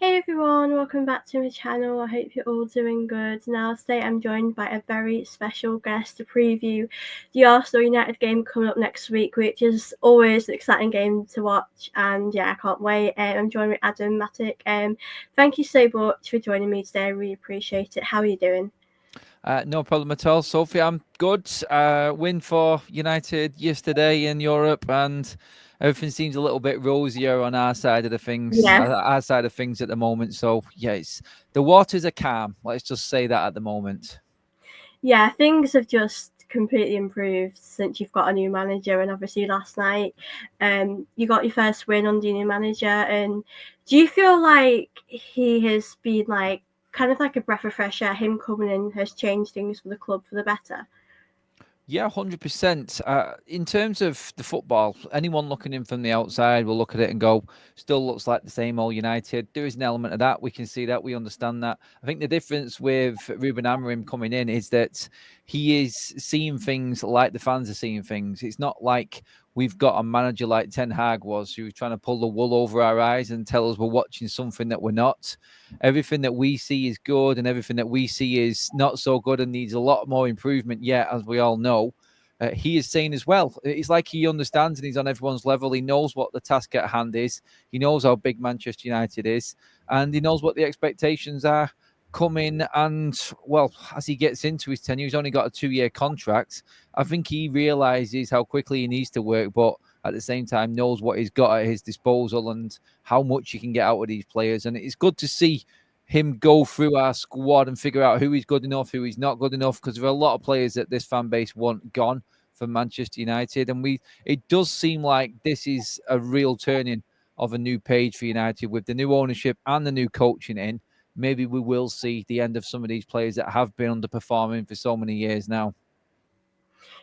Hey everyone, welcome back to my channel. I hope you're all doing good. Now today I'm joined by a very special guest to preview the Arsenal United game coming up next week, which is always an exciting game to watch, and yeah, I can't wait. I'm joined with Adam Matic. Thank you so much for joining me today. I really appreciate it. How are you doing? No problem at all, Sophie. I'm good. Win for United yesterday in Europe, and everything seems a little bit rosier on our side of the things. Yeah. Our side of things at the moment. So yeah, the waters are calm. Let's just say that at the moment. Yeah, things have just completely improved since you've got a new manager, and obviously last night you got your first win under your new manager. And do you feel like he has been like kind of like a breath of fresh air? Him coming in has changed things for the club for the better? Yeah, 100%. In terms of the football, anyone looking in from the outside will look at it and go, still looks like the same old United. There is an element of that. We can see that. We understand that. I think the difference with Ruben Amorim coming in is that he is seeing things like the fans are seeing things. It's not like we've got a manager like Ten Hag was, who's trying to pull the wool over our eyes and tell us we're watching something that we're not. Everything that we see is good and everything that we see is not so good and needs a lot more improvement yet, as we all know. He is saying as well. It's like he understands and he's on everyone's level. He knows what the task at hand is. He knows how big Manchester United is, and he knows what the expectations are coming. And well, as he gets into his tenure, he's only got a 2-year contract. I think he realizes how quickly he needs to work, but at the same time knows what he's got at his disposal and how much he can get out of these players. And it's good to see him go through our squad and figure out who he's good enough, who he's not good enough, because there are a lot of players that this fan base want gone from Manchester United. And it does seem like this is a real turning of a new page for United with the new ownership and the new coaching in. Maybe we will see the end of some of these players that have been underperforming for so many years now.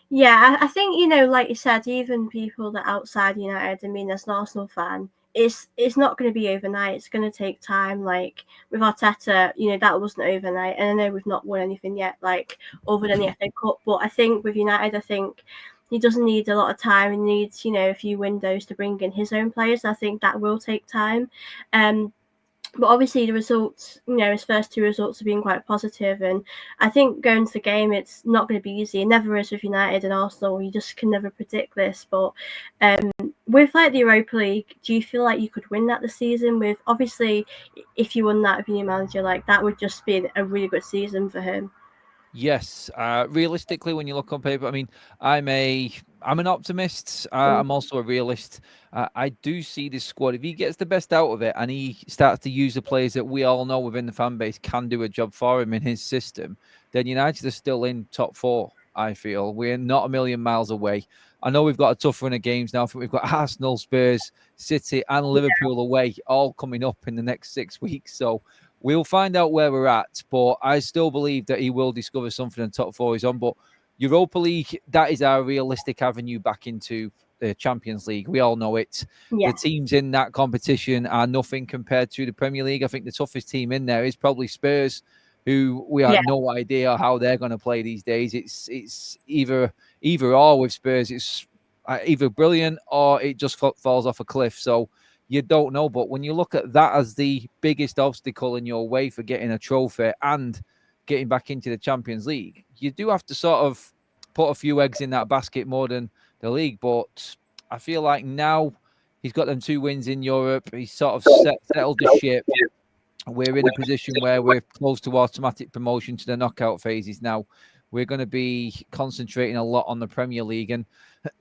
Yeah, I think, like you said, even people that outside United, I mean, as an Arsenal fan, it's not going to be overnight. It's going to take time. Like with Arteta, that wasn't overnight, and I know we've not won anything yet, like other than the FA Cup. But I think with United, I think he doesn't need a lot of time. He needs, a few windows to bring in his own players. I think that will take time. Um, but obviously the results, his first two results have been quite positive, and I think going to the game, it's not going to be easy. It never is with United and Arsenal. You just can never predict this. But with like the Europa League, do you feel like you could win that this season? With obviously, if you won that with your new manager, like that would just be a really good season for him. Yes, realistically, when you look on paper, I mean, I'm an optimist. I'm also a realist. I do see this squad. If he gets the best out of it and he starts to use the players that we all know within the fan base can do a job for him in his system, then United are still in top four. I feel we're not a million miles away. I know we've got a tough run of games now. I think we've got Arsenal, Spurs, City, and Liverpool away, all coming up in the next 6 weeks. So we'll find out where we're at, but I still believe that he will discover something in top four he's on. But Europa League, that is our realistic avenue back into the Champions League. We all know it. Yeah, The teams in that competition are nothing compared to the Premier League. I think the toughest team in there is probably Spurs, who we have yeah, no idea how they're going to play these days. It's either or with Spurs. It's either brilliant or it just falls off a cliff. So you don't know. But when you look at that as the biggest obstacle in your way for getting a trophy and getting back into the Champions League, you do have to sort of put a few eggs in that basket more than the league. But I feel like now he's got them 2 wins in Europe. He's sort of settled the ship. We're in a position where we're close to automatic promotion to the knockout phases now. We're going to be concentrating a lot on the Premier League, and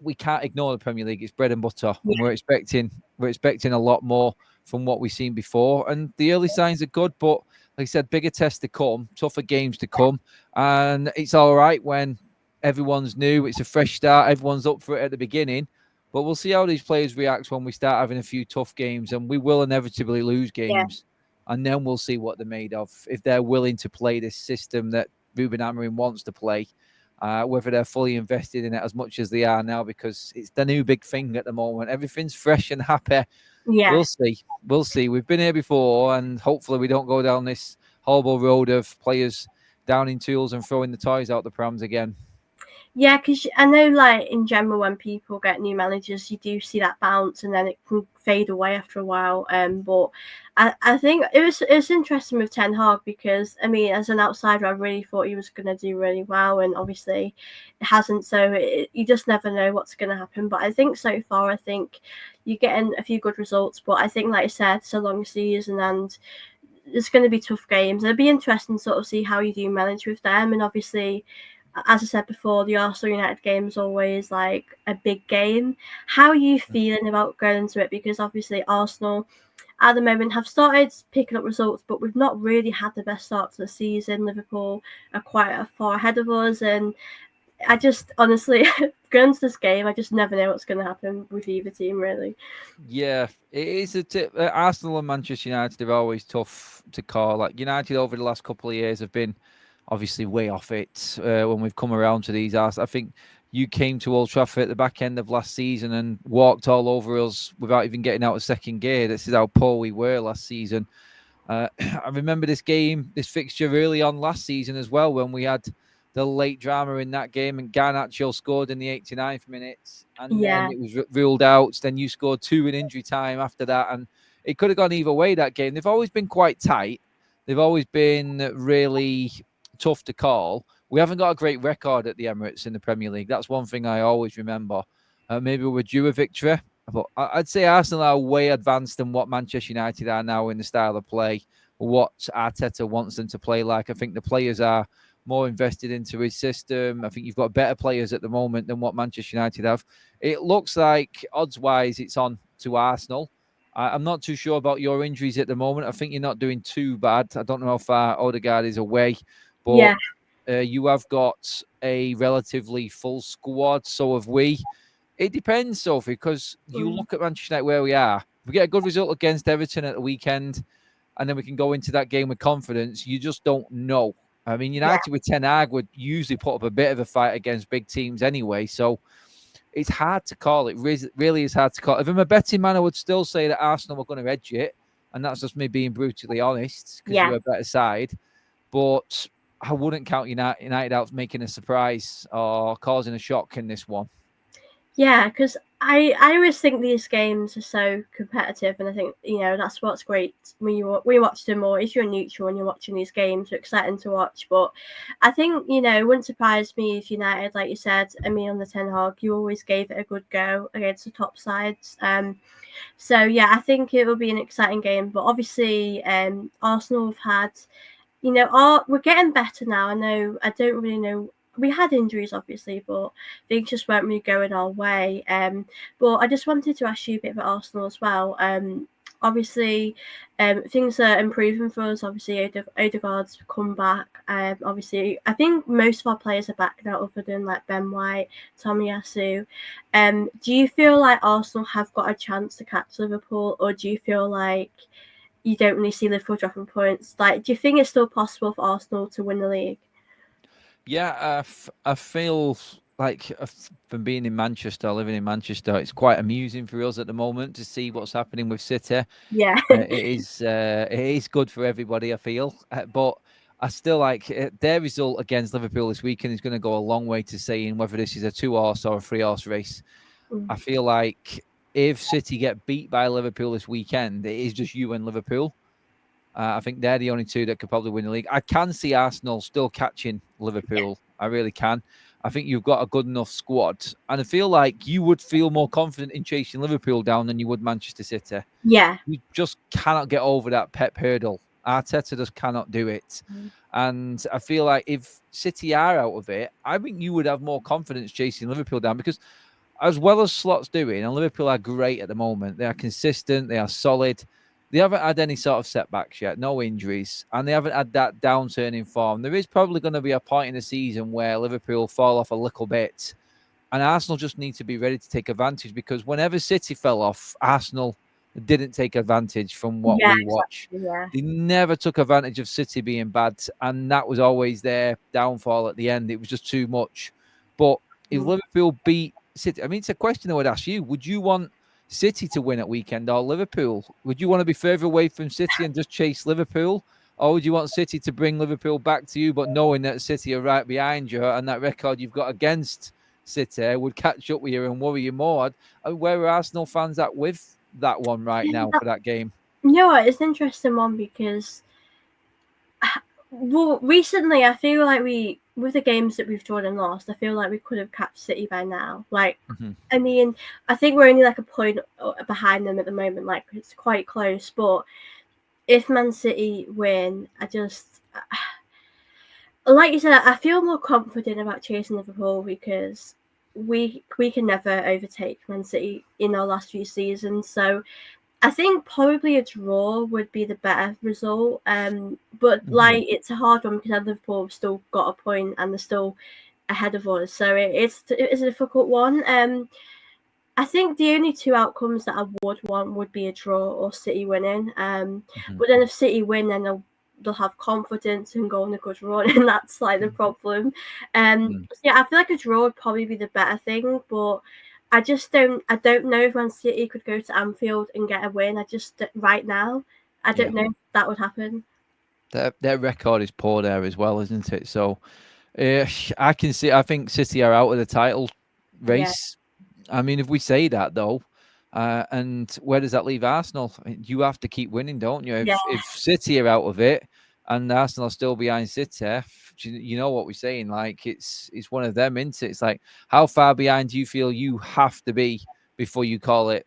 we can't ignore the Premier League. It's bread and butter, and we're expecting a lot more from what we've seen before. And the early signs are good, but like I said, bigger tests to come, tougher games to come, and it's all right when everyone's new. It's a fresh start. Everyone's up for it at the beginning. But we'll see how these players react when we start having a few tough games, and we will inevitably lose yeah. games. And then we'll see what they're made of. If they're willing to play this system that Ruben Amorim wants to play, whether they're fully invested in it as much as they are now, because it's the new big thing at the moment. Everything's fresh and happy. Yeah. We'll see. We'll see. We've been here before, and hopefully we don't go down this horrible road of players downing tools and throwing the toys out the prams again. Yeah, because I know, like in general, when people get new managers, you do see that bounce, and then it can fade away after a while. But I think it was interesting with Ten Hag because I mean, as an outsider, I really thought he was going to do really well, and obviously, it hasn't. So you just never know what's going to happen. But I think so far, I think you're getting a few good results. But I think, like I said, it's a long season, and it's going to be tough games. It'll be interesting to sort of see how you do manage with them, and obviously, as I said before, the Arsenal United game is always like a big game. How are you feeling about going into it? Because obviously Arsenal at the moment have started picking up results, but we've not really had the best start to the season. Liverpool are quite far ahead of us, and I just honestly going into this game, I just never know what's going to happen with either team really. Yeah, it is a tip. Arsenal and Manchester United are always tough to call. Like United over the last couple of years have been obviously way off it when we've come around to these. I think you came to Old Trafford at the back end of last season and walked all over us without even getting out of second gear. This is how poor we were last season. I remember this game, this fixture early on last season as well, when we had the late drama in that game and Garnacho scored in the 89th minute and then Yeah, it was ruled out. Then you scored two in injury time after that. And it could have gone either way that game. They've always been quite tight. They've always been really tough to call. We haven't got a great record at the Emirates in the Premier League. That's one thing I always remember. Maybe we're due a victory. But I'd say Arsenal are way advanced than what Manchester United are now in the style of play, what Arteta wants them to play like. I think the players are more invested into his system. I think you've got better players at the moment than what Manchester United have. It looks like odds-wise it's on to Arsenal. I'm not too sure about your injuries at the moment. I think you're not doing too bad. I don't know how far Odegaard is away, but yeah, you have got a relatively full squad. So have we. It depends, Sophie, because you mm, look at Manchester United where we are. If we get a good result against Everton at the weekend, and then we can go into that game with confidence, you just don't know. I mean, yeah, United with Ten Hag would usually put up a bit of a fight against big teams anyway. So it's hard to call. It really is hard to call. If I'm a betting man, I would still say that Arsenal are going to edge it. And that's just me being brutally honest because yeah. we're a better side. But I wouldn't count United out making a surprise or causing a shock in this one. Yeah, because I always think these games are so competitive, and I think that's what's great when you watch them, or if you're neutral and you're watching these games, they're exciting to watch. But I think it wouldn't surprise me if United, like you said, I mean on the Ten Hag, you always gave it a good go against the top sides. So yeah, I think it will be an exciting game. But obviously, Arsenal have had we're getting better now. I don't really know. We had injuries, obviously, but things just weren't really going our way. But I just wanted to ask you a bit about Arsenal as well. Obviously, things are improving for us. Obviously, Odegaard's come back. Obviously, I think most of our players are back now, other than like Ben White, Tomiyasu. Do you feel like Arsenal have got a chance to catch Liverpool, or do you feel like you don't really see Liverpool dropping points? Like, do you think it's still possible for Arsenal to win the league? Yeah, I feel like from being in Manchester, living in Manchester, it's quite amusing for us at the moment to see what's happening with City. Yeah, It is good for everybody, I feel. But I still like their result against Liverpool this weekend is going to go a long way to saying whether this is a two-horse or a three-horse race. mm, I feel like if City get beat by Liverpool this weekend, it is just you and Liverpool. I think they're the only two that could probably win the league. I can see Arsenal still catching Liverpool. I really can. I think you've got a good enough squad. And I feel like you would feel more confident in chasing Liverpool down than you would Manchester City. yeah, You just cannot get over that Pep hurdle. Arteta just cannot do it. mm, And I feel like if City are out of it, I think you would have more confidence chasing Liverpool down because as well as Slot's doing, and Liverpool are great at the moment. They are consistent. They are solid. They haven't had any sort of setbacks yet, no injuries, and they haven't had that downturn in form. There is probably going to be a point in the season where Liverpool fall off a little bit, and Arsenal just need to be ready to take advantage because whenever City fell off, Arsenal didn't take advantage from what yeah, we watch. exactly, yeah, They never took advantage of City being bad, and that was always their downfall at the end. It was just too much. But if mm. Liverpool beat City, I mean, it's a question I would ask you: would you want City to win at weekend or Liverpool? Would you want to be further away from City and just chase Liverpool, or do you want City to bring Liverpool back to you, but knowing that City are right behind you and that record you've got against City would catch up with you and worry you more? Where are Arsenal fans at with that one right now for that game? You know what? It's an interesting one because, well, recently I feel like with the games that we've drawn and lost, I feel like we could have capped City by now. Like, Mm-hmm. I mean, I think we're only like a point behind them at the moment. Like, it's quite close. But if Man City win, I just, like you said, I feel more confident about chasing Liverpool because we can never overtake Man City in our last few seasons. So I think probably a draw would be the better result. But Mm-hmm. like it's a hard one because Liverpool have still got a point and they're still ahead of us, so it's a difficult one. I think the only two outcomes that I would want would be a draw or City winning. Mm-hmm. But then if City win, then they'll have confidence and go on a good run, and that's like the problem. So yeah, I feel like a draw would probably be the better thing, but I don't know if Man City could go to Anfield and get a win. I just right now, I Yeah. don't know if that would happen. Their record is poor there as well, isn't it? So I can see. I think City are out of the title Yeah, race. I mean, if we say that though, and where does that leave Arsenal? I mean, you have to keep winning, don't you? yeah, If City are out of it and Arsenal are still behind City, you know what we're saying? Like it's one of them, isn't it? It's like how far behind do you feel you have to be before you call it,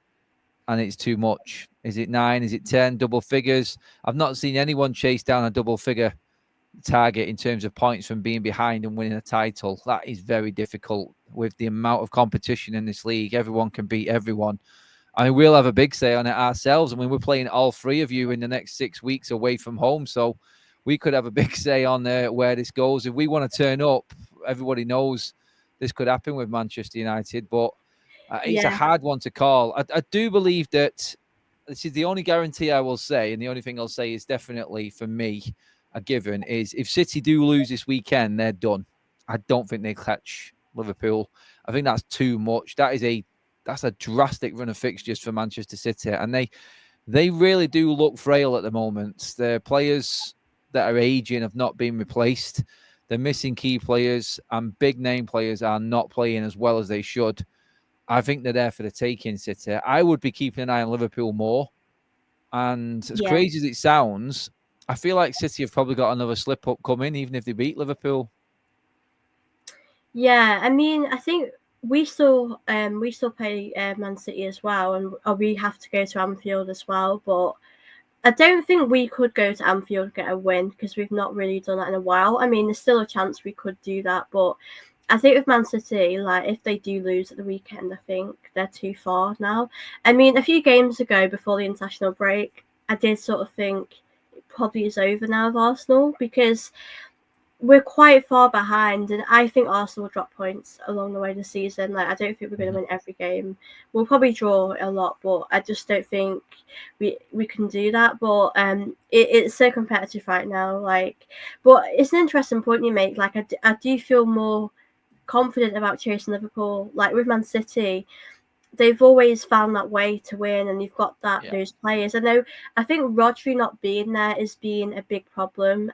and it's too much? Is it 9? Is it 10? Double figures? I've not seen anyone chase down a double figure target in terms of points from being behind and winning a title. That is very difficult with the amount of competition in this league. Everyone can beat everyone. I mean, we'll have a big say on it ourselves. I mean, we're playing all three of you in the next 6 weeks away from home, so we could have a big say on where this goes. If we want to turn up, everybody knows this could happen with Manchester United, but it's a yeah, hard one to call. I do believe that this is the only guarantee I will say, and the only thing I'll say is definitely for me a given is if City do lose this weekend, they're done. I don't think they catch Liverpool. I think that's too much. That's a drastic run of fixtures for Manchester City, and they really do look frail at the moment. The players that are aging have not been replaced. They're missing key players, and big name players are not playing as well as they should. I think they're there for the taking, City. I would be keeping an eye on Liverpool more. And as yeah. crazy as it sounds, I feel like City have probably got another slip up coming, even if they beat Liverpool. Yeah, I mean, I think we still play Man City as well, and we have to go to Anfield as well. But I don't think we could go to Anfield and get a win because we've not really done that in a while. I mean, there's still a chance we could do that, but I think with Man City, like if they do lose at the weekend, I think they're too far now. I mean, a few games ago before the international break, I did sort of think it probably is over now with Arsenal because we're quite far behind, and I think Arsenal will drop points along the way this season. Like, I don't think we're going to Mhm. win every game. We'll probably draw a lot, but I just don't think we can do that. But it's so competitive right now. Like, but it's an interesting point you make. Like, I do feel more confident about chasing Liverpool. Like with Man City, they've always found that way to win, and you've got that Yeah. those players. I think Rodri not being there is being a big problem.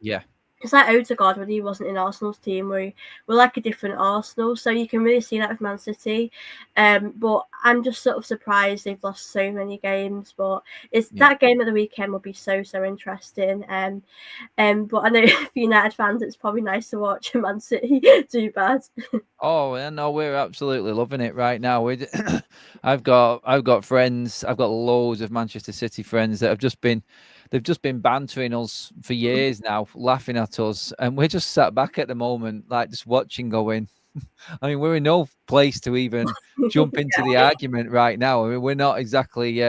Yeah. It's like Odegaard when he wasn't in Arsenal's team, we're like a different Arsenal. So you can really see that with Man City. But I'm just sort of surprised they've lost so many games. But it's Yeah. that game at the weekend will be so interesting. But I know for United fans, it's probably nice to watch Man City do bad. Oh, yeah, no, we're absolutely loving it right now. I've got friends, I've got loads of Manchester City friends that they've just been bantering us for years now, laughing at us, and we're just sat back at the moment, like just watching, going. I mean, we're in no place to even jump into the argument right now. I mean, we're not exactly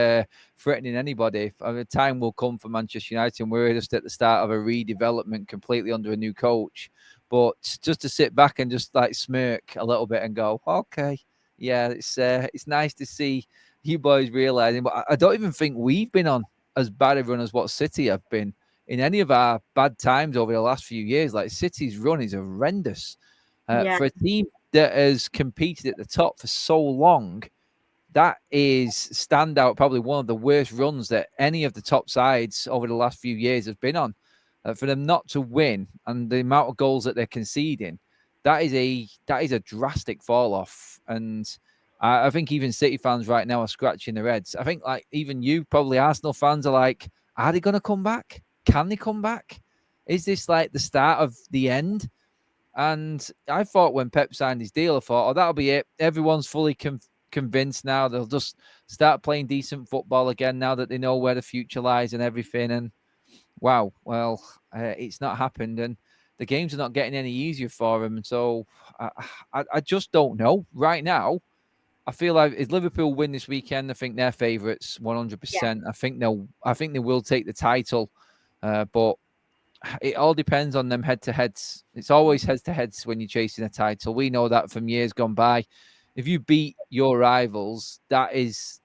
threatening anybody. I mean, time will come for Manchester United, and we're just at the start of a redevelopment completely under a new coach. But just to sit back and just like smirk a little bit and go, okay, yeah, it's nice to see you boys realizing. But I don't even think we've been on as bad a run as what City have been in any of our bad times over the last few years. Like City's run is horrendous Yeah, for a team that has competed at the top for so long. That is standout, probably one of the worst runs that any of the top sides over the last few years have been on. For them not to win and the amount of goals that they're conceding, that is a drastic fall off. And I think even City fans right now are scratching their heads. I think like even you, probably Arsenal fans, are like, are they going to come back? Can they come back? Is this like the start of the end? And I thought when Pep signed his deal, I thought, oh, that'll be it. Everyone's fully convinced now. They'll just start playing decent football again now that they know where the future lies and everything. And wow, well, it's not happened. And the games are not getting any easier for him. And so I, I just don't know. Right now, I feel like if Liverpool win this weekend, I think they're favourites 100%. I think they will take the title. But it all depends on them head to heads. It's always head to heads when you're chasing a title. We know that from years gone by. If you beat your rivals, that is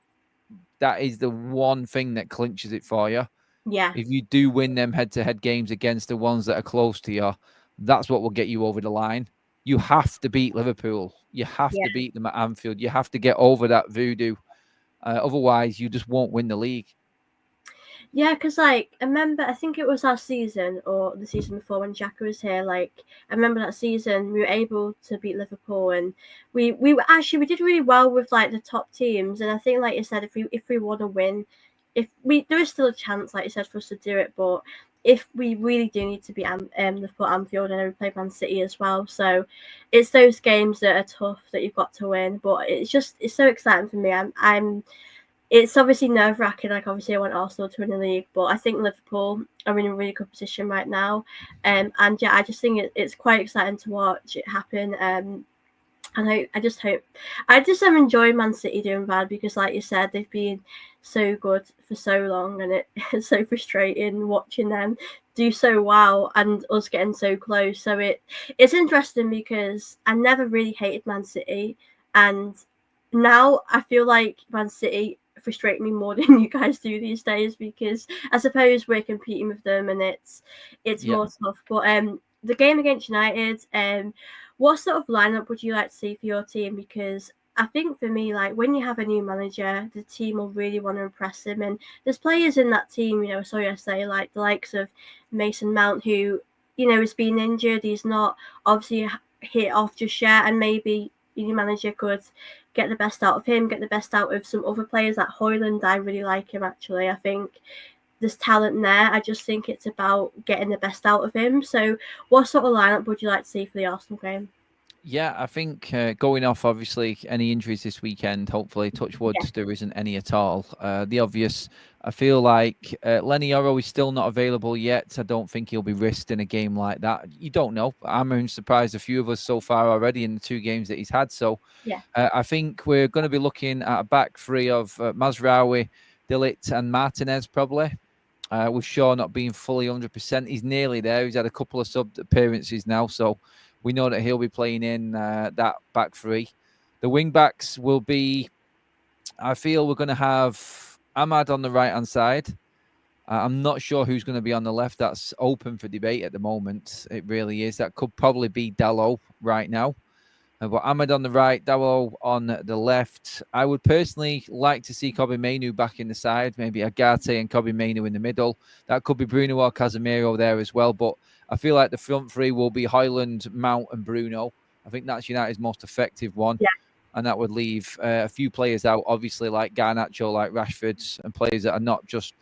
the one thing that clinches it for you. Yeah, If you do win them head to head games against the ones that are close to you, that's what will get you over the line. You have to beat Liverpool. You have yeah. to beat them at Anfield. You have to get over that voodoo. Otherwise, you just won't win the league. Yeah, because like I remember, I think it was our season or the season before when Xhaka was here. Like I remember that season we were able to beat Liverpool, and we were actually we did really well with like the top teams. And I think, like you said, if we want to win, if we there is still a chance, like you said, for us to do it. But if we really do need to beat Liverpool at Anfield, and then we play Man City as well, so it's those games that are tough that you've got to win. But it's so exciting for me. I'm it's obviously nerve wracking. Like obviously, I want Arsenal to win the league, but I think Liverpool are in a really good position right now. And yeah, I just think it's quite exciting to watch it happen. And I just hope I just am enjoying Man City doing bad because, like you said, they've been so good for so long, and it's so frustrating watching them do so well and us getting so close. So it's interesting because I never really hated Man City, and now I feel like Man City frustrate me more than you guys do these days because I suppose we're competing with them and it's Yeah. more tough. But the game against United, what sort of lineup would you like to see for your team? Because I think for me, like when you have a new manager, the team will really want to impress him. And there's players in that team, I saw yesterday, like the likes of Mason Mount, who, has been injured. He's not obviously hit off just yet. And maybe your manager could get the best out of him, get the best out of some other players like Hoyland. I really like him, actually. I think there's talent there. I just think it's about getting the best out of him. So, what sort of lineup would you like to see for the Arsenal game? Yeah, I think going off obviously any injuries this weekend, hopefully, touch wood, Yeah, there isn't any at all. The obvious, I feel like Lenny Yoro is still not available yet. I don't think he'll be risked in a game like that. You don't know. I'm surprised a few of us so far already in the two games that he's had. So yeah, I think we're going to be looking at a back three of Mazraoui, Dillit, and Martinez probably. With Shaw not being fully 100%, he's nearly there. He's had a couple of sub appearances now, so we know that he'll be playing in that back three. The wing backs will be, I feel we're going to have Ahmad on the right hand side. I'm not sure who's going to be on the left. That's open for debate at the moment. It really is. That could probably be Dallo right now. But Ahmed on the right, Darrow on the left. I would personally like to see Kobe Mainu back in the side, maybe Agate and Kobe Mainu in the middle. That could be Bruno or Casemiro there as well. But I feel like the front three will be Hoyland, Mount, and Bruno. I think that's United's most effective one. yeah, And that would leave a few players out, obviously, like Garnacho, like Rashford, and players that are not just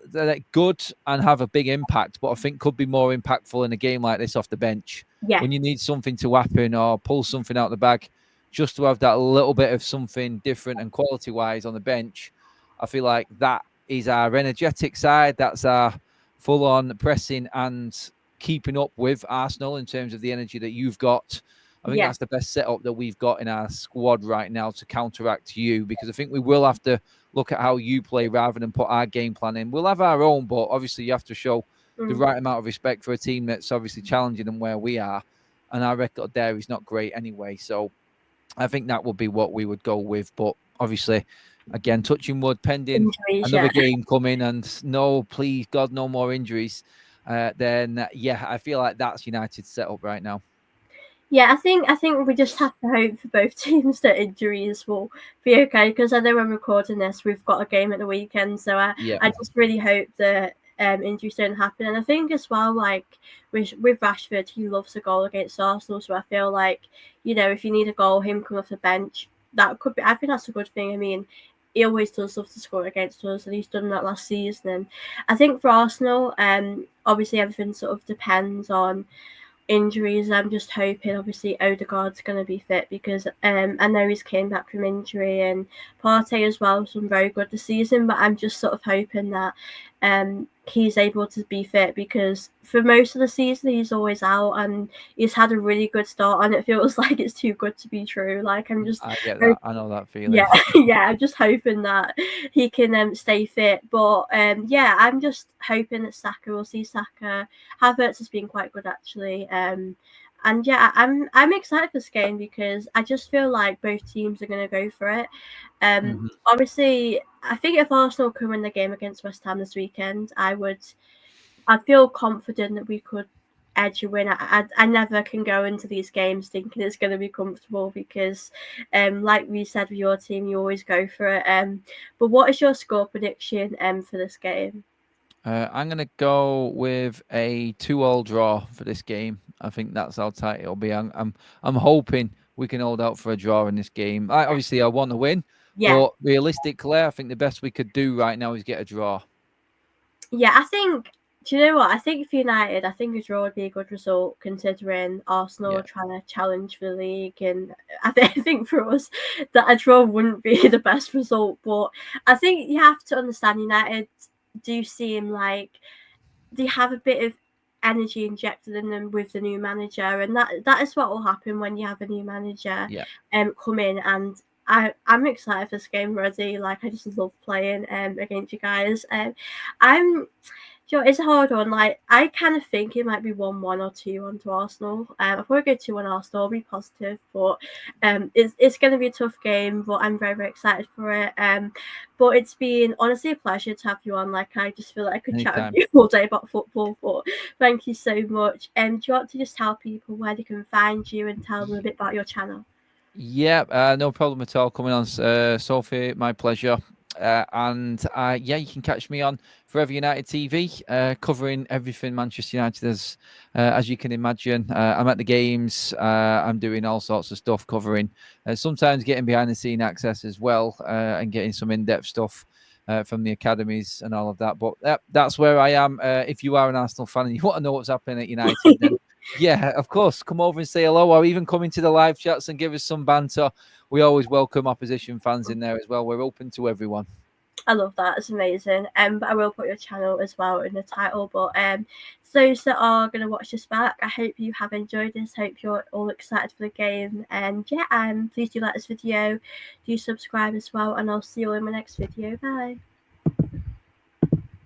they're good and have a big impact, but I think could be more impactful in a game like this off the bench yeah, when you need something to happen or pull something out of the bag, just to have that little bit of something different and quality wise on the bench. I feel like that is our energetic side. That's our full on pressing and keeping up with Arsenal in terms of the energy that you've got. I think yeah. that's the best setup that we've got in our squad right now to counteract you, because I think we will have to look at how you play rather than put our game plan in. We'll have our own, but obviously you have to show the Mm. right amount of respect for a team that's obviously challenging them where we are. And our record there is not great anyway. So I think that would be what we would go with. But obviously, again, touching wood, pending Injuries, another yeah. game coming, and no, please, God, no more injuries. Then, yeah, I feel like that's United's setup right now. Yeah, I think we just have to hope for both teams that injuries will be okay. Because I know we're recording this, we've got a game at the weekend, so I Yeah. I just really hope that injuries don't happen. And I think as well, like with Rashford, he loves a goal against Arsenal. So I feel like, if you need a goal, him coming off the bench, that could be. I think that's a good thing. I mean, he always does love to score against us, and he's done that last season. And I think for Arsenal, obviously everything sort of depends on injuries. I'm just hoping, obviously, Odegaard's going to be fit because I know he's came back from injury, and Partey as well has done very good this season. But I'm just sort of hoping that he's able to be fit because for most of the season he's always out, and he's had a really good start, and it feels like it's too good to be true. Like I'm just I get that. I know that feeling. yeah, yeah. I'm just hoping that he can stay fit. But yeah, I'm just hoping that Saka will see Saka. Havertz has been quite good actually. And yeah, I'm excited for this game because I just feel like both teams are going to go for it. Obviously, I think if Arsenal can win the game against West Ham this weekend, I'd feel confident that we could edge a win. I never can go into these games thinking it's going to be comfortable because, like we said with your team, you always go for it. But what is your score prediction for this game? I'm going to go with a 2-2 draw for this game. I think that's how tight it'll be. I'm hoping we can hold out for a draw in this game. Obviously, I want to win, Yeah, but realistically, I think the best we could do right now is get a draw. yeah. I think. Do you know what? I think for United, I think a draw would be a good result considering Arsenal Yeah, are trying to challenge for the league, and I think for us that a draw wouldn't be the best result. But I think you have to understand United do seem like they have a bit of energy injected in them with the new manager, and that is what will happen when you have a new manager yeah. come in. And I'm excited for this game already. Like I just love playing against you guys. I'm it's a hard one. Like I kind of think it might be 1-1 or 2-1 to Arsenal. I'll probably go 2-1 Arsenal. I'll be positive, but it's going to be a tough game. But I'm very very excited for it. But it's been honestly a pleasure to have you on. Like I just feel like I could chat with Anytime. you all day about football. But thank you so much. Do you want to just tell people where they can find you and tell them a bit about your channel? Yeah, no problem at all. Coming on, Sophie, my pleasure. And yeah, you can catch me on Forever United TV, covering everything Manchester United as you can imagine. I'm at the games. I'm doing all sorts of stuff, covering sometimes getting behind the scene access as well, and getting some in-depth stuff from the academies and all of that. But that's where I am. If you are an Arsenal fan and you want to know what's happening at United, then yeah, of course, come over and say hello, or even come into the live chats and give us some banter. We always welcome opposition fans in there as well. We're open to everyone. I love that. It's amazing. But I will put your channel as well in the title. But those that are going to watch this back, I hope you have enjoyed this. Hope you're all excited for the game. And yeah, please do like this video, do subscribe as well, and I'll see you in my next video. Bye.